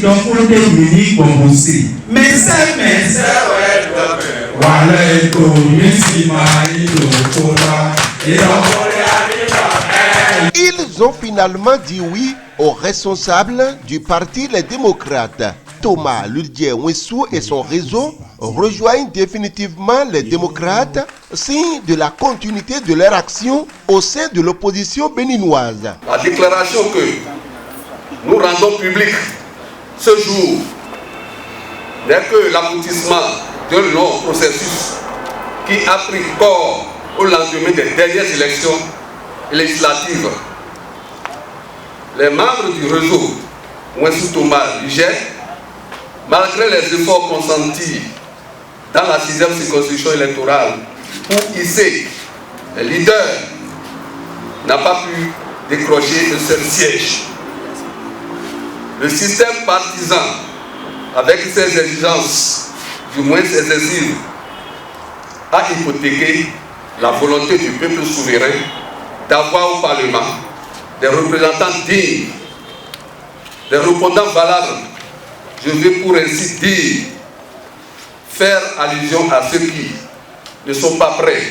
donc on est venu comme aussi. Mais c'est Ils ont finalement dit oui aux responsables du parti Les Démocrates. Thomas Ludje-Nwessou et son réseau rejoignent définitivement les démocrates, signe de la continuité de leur action au sein de l'opposition béninoise. La déclaration que nous rendons publique ce jour n'est que l'aboutissement d'un long processus qui a pris corps au lendemain des dernières élections législatives. Les membres du réseau Nwessou Thomas Ludje, malgré les efforts consentis dans la 6e circonscription électorale pour hisser les leaders, n'a pas pu décrocher un seul siège. Le système partisan, avec ses exigences du moins excessives, a hypothéqué la volonté du peuple souverain d'avoir au Parlement des représentants dignes, des répondants valables. Je vais pour ainsi dire faire allusion à ceux qui ne sont pas prêts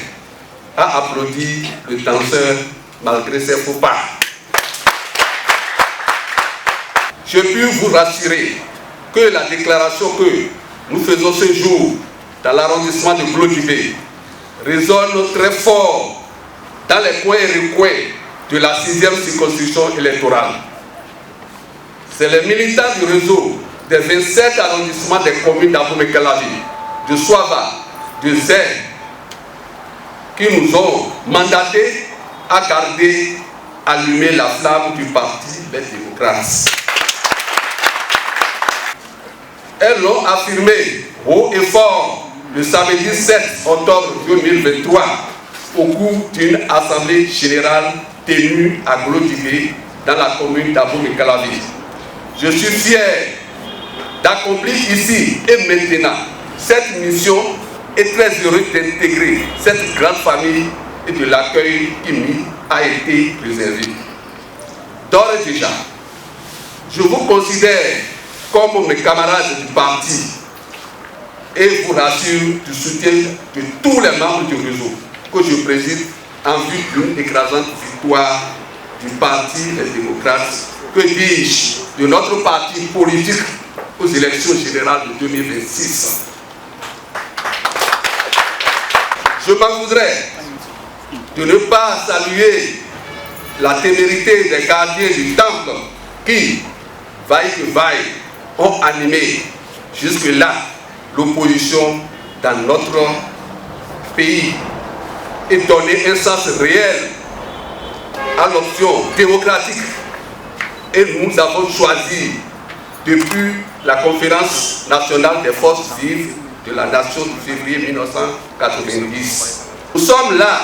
à applaudir le danseur malgré ses faux pas. Je puis vous rassurer que la déclaration que nous faisons ce jour dans l'arrondissement de Glodibé résonne très fort dans les coins et recoins de la 6e circonscription électorale. C'est les militants du réseau des 27 arrondissements des communes d'Abomey-Calavi, de Soava, de Zé, qui nous ont mandatés à garder allumée la flamme du parti Les Démocrates. Elles l'ont affirmé haut et fort le samedi 7 octobre 2023 au cours d'une assemblée générale tenue à Glodibé dans la commune d'Abomey-Calavi. Je suis fier d'accomplir ici et maintenant cette mission et très heureux d'intégrer cette grande famille et de l'accueil qui m'y a été réservé. D'ores et déjà, je vous considère comme mes camarades du parti et vous rassure du soutien de tous les membres du réseau que je préside en vue d'une écrasante victoire du parti Les Démocrates, que dis-je, de notre parti politique aux élections générales de 2026. Je m'en voudrais de ne pas saluer la témérité des gardiens du temple qui, vaille que vaille, ont animé jusque-là l'opposition dans notre pays et donné un sens réel à l'option démocratique. Et nous avons choisi, depuis la conférence nationale des forces vives de la nation de février 1990. Nous sommes là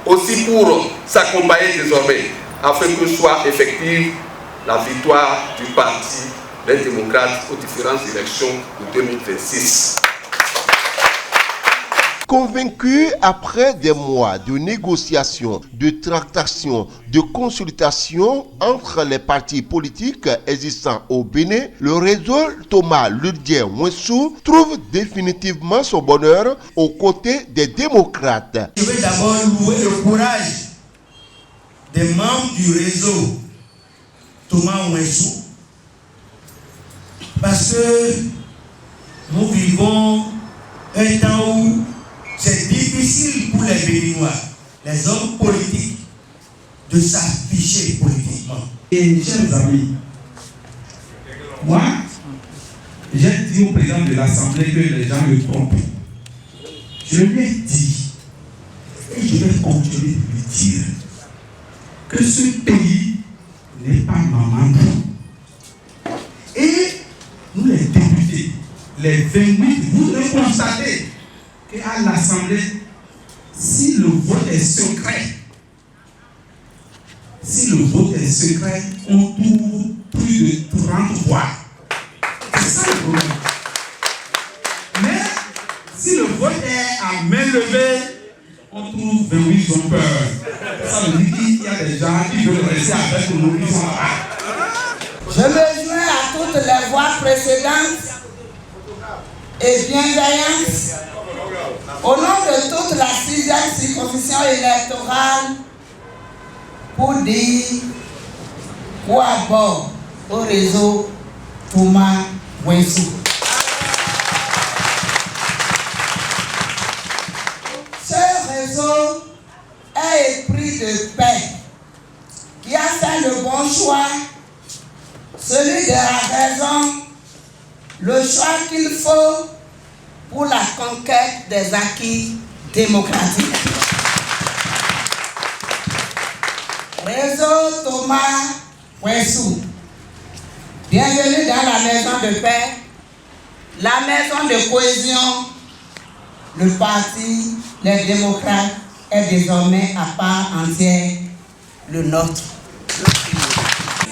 aussi pour s'accompagner désormais afin que soit effective la victoire du parti Les Démocrates aux différentes élections de 2026. Convaincus après des mois de négociations, de tractations, de consultations entre les partis politiques existants au Bénin, le réseau Thomas Ludje-Nwessou trouve définitivement son bonheur aux côtés des démocrates. Je vais d'abord louer le courage des membres du réseau Thomas Nwessou, parce que nous vivons un temps où c'est difficile pour les Béninois, les hommes politiques, de s'afficher politiquement. Et chers amis, moi, j'ai dit au président de l'Assemblée que les gens me trompent. Je lui ai dit, et je vais continuer de lui dire, que ce pays n'est pas maman. Et nous les députés, les 28, vous le constatez qu'à l'Assemblée, si le vote est secret, on trouve plus de 30 voix. C'est ça le problème. Mais si le vote est à main levée, on trouve 28 ont peur. Ça veut dire qu'il y a des gens qui veulent rester avec nous qui sont là. Je me joins à toutes les voix précédente et bienveillante, au nom de toute la 6e circonscription électorale, pour dire bravo au réseau Thomas Wensou. Ce réseau est épris de paix, qui a fait le bon choix, celui de la raison, le choix qu'il faut pour la conquête des acquis démocratiques. Réseau Thomas Wensou, bienvenue dans la maison de paix, la maison de cohésion. Le parti Les Démocrates est désormais à part entière le nôtre.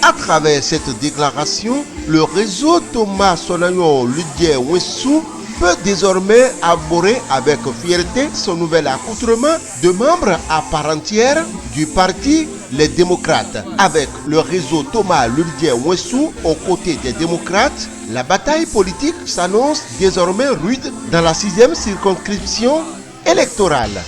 À travers cette déclaration, le réseau Thomas Sonayon Ludien Wensou peut désormais arborer avec fierté son nouvel accoutrement de membre à part entière du parti Les Démocrates. Avec le réseau Thomas Ludien Wensou aux côtés des démocrates, la bataille politique s'annonce désormais rude dans la 6e circonscription électorale.